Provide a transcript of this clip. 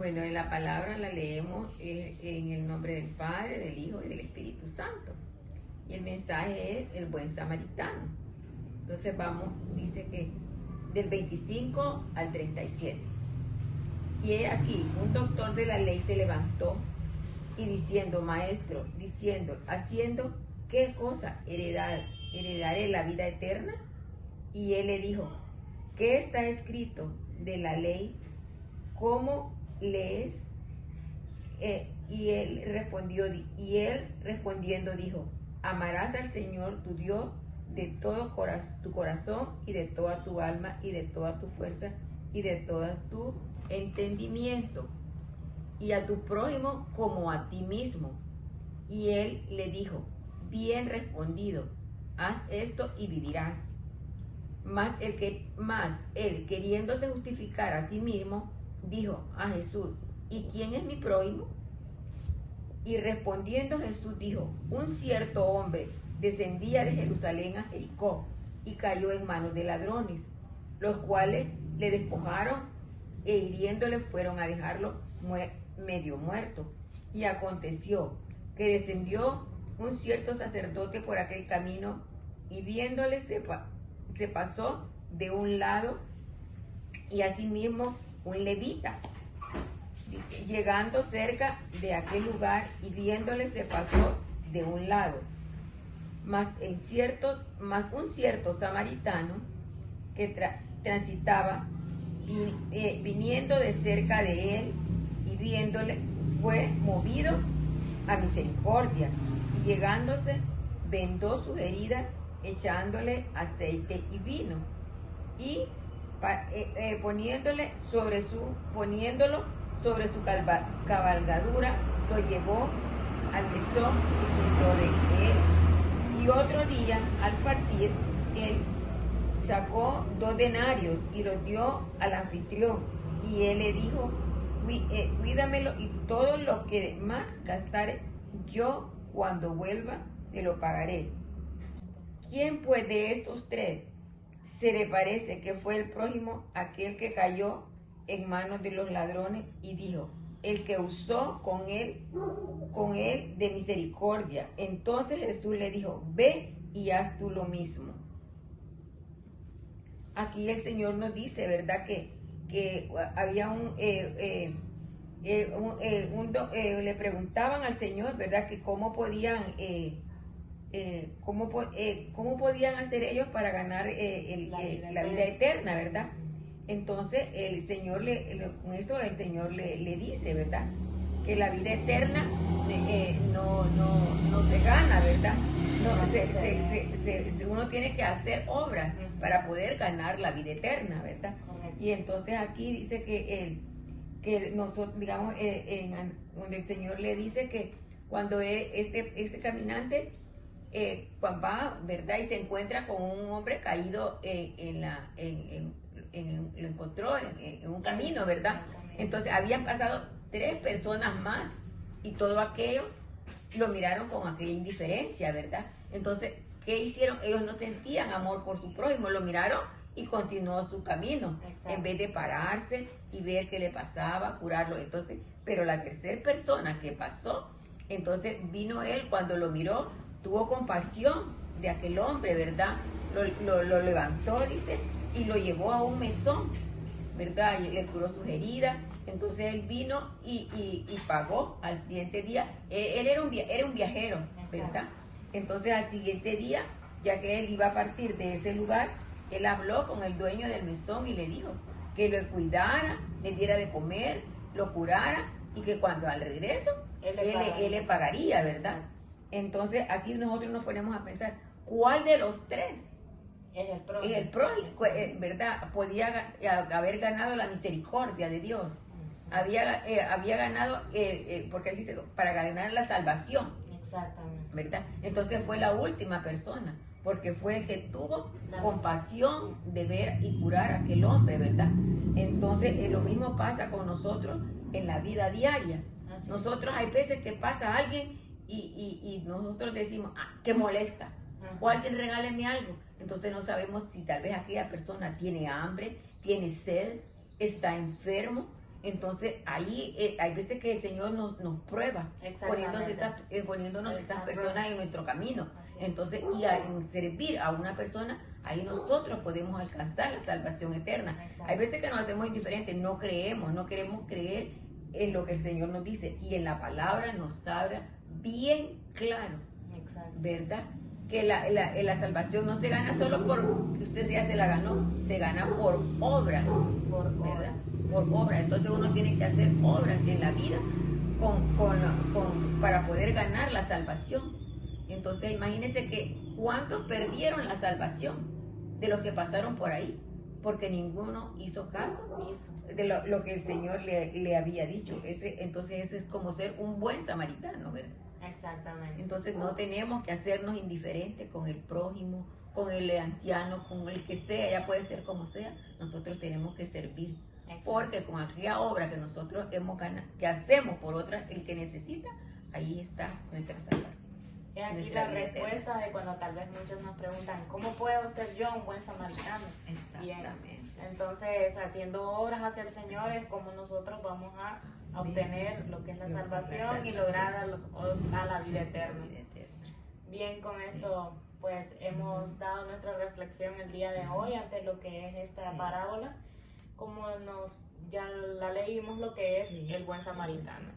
Bueno, en la palabra la leemos en el nombre del Padre, del Hijo y del Espíritu Santo. Y el mensaje es el buen samaritano. Entonces vamos, dice que del 25 al 37. Y he aquí, un doctor de la ley se levantó y diciendo, maestro, haciendo, ¿qué cosa heredaré la vida eterna? Y él le dijo, ¿qué está escrito de la ley? ¿Cómo lees? Y él respondiendo dijo, amarás al Señor tu Dios de todo tu corazón y de toda tu alma y de toda tu fuerza y de todo tu entendimiento, y a tu prójimo como a ti mismo. Y él le dijo, bien respondido, haz esto y vivirás. Mas él queriéndose justificar a sí mismo, dijo a Jesús, ¿y quién es mi prójimo? Y respondiendo Jesús dijo, un cierto hombre descendía de Jerusalén a Jericó y cayó en manos de ladrones, los cuales le despojaron e hiriéndole fueron a dejarlo medio muerto. Y aconteció que descendió un cierto sacerdote por aquel camino y viéndole se pasó de un lado, y asimismo un levita. Dice, llegando cerca de aquel lugar y viéndole se pasó de un lado. Mas un cierto samaritano que transitaba viniendo de cerca de él y viéndole fue movido a misericordia, y llegándose vendó sus heridas echándole aceite y vino, y poniéndolo sobre su cabalgadura, lo llevó al mesón y cuidó de él. Y otro día, al partir, él sacó 2 denarios y los dio al anfitrión, y él le dijo, cuídamelo, y todo lo que más gastare, yo cuando vuelva te lo pagaré. ¿Quién pues de estos 3 se le parece que fue el prójimo aquel que cayó en manos de los ladrones? Y dijo, el que usó con él de misericordia. Entonces Jesús le dijo, ve y haz tú lo mismo. Aquí el Señor nos dice, ¿verdad? Que había le preguntaban al Señor, ¿verdad? Que cómo podían cómo podían hacer ellos para ganar la vida eterna, ¿verdad? Entonces el Señor con esto el Señor le dice, ¿verdad? Que la vida eterna no se gana, ¿verdad? Uno tiene que hacer obras para poder ganar la vida eterna, ¿verdad? Y entonces aquí dice que nosotros, digamos, donde el Señor le dice que cuando este caminante Juan va, ¿verdad? Y se encuentra con un hombre caído lo encontró en un camino, ¿verdad? Entonces habían pasado 3 personas más y todo aquello lo miraron con aquella indiferencia, ¿verdad? Entonces, ¿qué hicieron? Ellos no sentían amor por su prójimo, lo miraron y continuó su camino. Exacto. En vez de pararse y ver qué le pasaba, curarlo. Entonces, pero la tercera persona que pasó, entonces vino él cuando lo miró, tuvo compasión de aquel hombre, ¿verdad? Lo levantó, dice, y lo llevó a un mesón, ¿verdad? Y le curó sus heridas. Entonces él vino y pagó al siguiente día. Él era un viajero, ¿verdad? Entonces al siguiente día, ya que él iba a partir de ese lugar, él habló con el dueño del mesón y le dijo que lo cuidara, le diera de comer, lo curara, y que cuando al regreso él le pagaría, ¿verdad? Entonces aquí nosotros nos ponemos a pensar, ¿cuál de los 3 es el prójimo? ¿Verdad? Podía haber ganado la misericordia de Dios. Había ganado, porque él dice, para ganar la salvación. Exactamente. ¿Verdad? Entonces fue la última persona, porque fue el que tuvo compasión de ver y curar a aquel hombre, ¿verdad? Entonces lo mismo pasa con nosotros en la vida diaria. Nosotros hay veces que pasa alguien y nosotros decimos, que molesta, o alguien regáleme algo. Entonces no sabemos si tal vez aquella persona tiene hambre, tiene sed, está enfermo, Entonces ahí hay veces que el Señor nos prueba, poniéndonos estas personas en nuestro camino. Entonces, y en servir a una persona, ahí nosotros podemos alcanzar la salvación eterna. Hay veces que nos hacemos indiferentes, no queremos creer en lo que el Señor nos dice, y en la palabra nos habla bien claro, ¿verdad? Que la salvación no se gana solo por que usted ya se la ganó, se gana por obras, ¿verdad? Por obras. Entonces uno tiene que hacer obras en la vida para poder ganar la salvación. Entonces imagínense que cuántos perdieron la salvación de los que pasaron por ahí, porque ninguno hizo caso de lo que el Señor le había dicho. Entonces ese es como ser un buen samaritano, ¿verdad? Exactamente. Entonces no tenemos que hacernos indiferentes con el prójimo, con el anciano, con el que sea, ya puede ser como sea, nosotros tenemos que servir. Porque con aquella obra que nosotros hemos ganado, que hacemos por otra, el que necesita, ahí está nuestra salvación. Y aquí la respuesta de cuando tal vez muchos nos preguntan, ¿cómo puedo ser yo un buen samaritano? Exactamente. Bien. Entonces, haciendo obras hacia el Señor es como nosotros vamos a obtener lo que es la salvación y lograr a la vida eterna. Bien, con esto pues hemos dado nuestra reflexión el día de hoy ante lo que es esta parábola, como ya la leímos, lo que es el buen samaritano.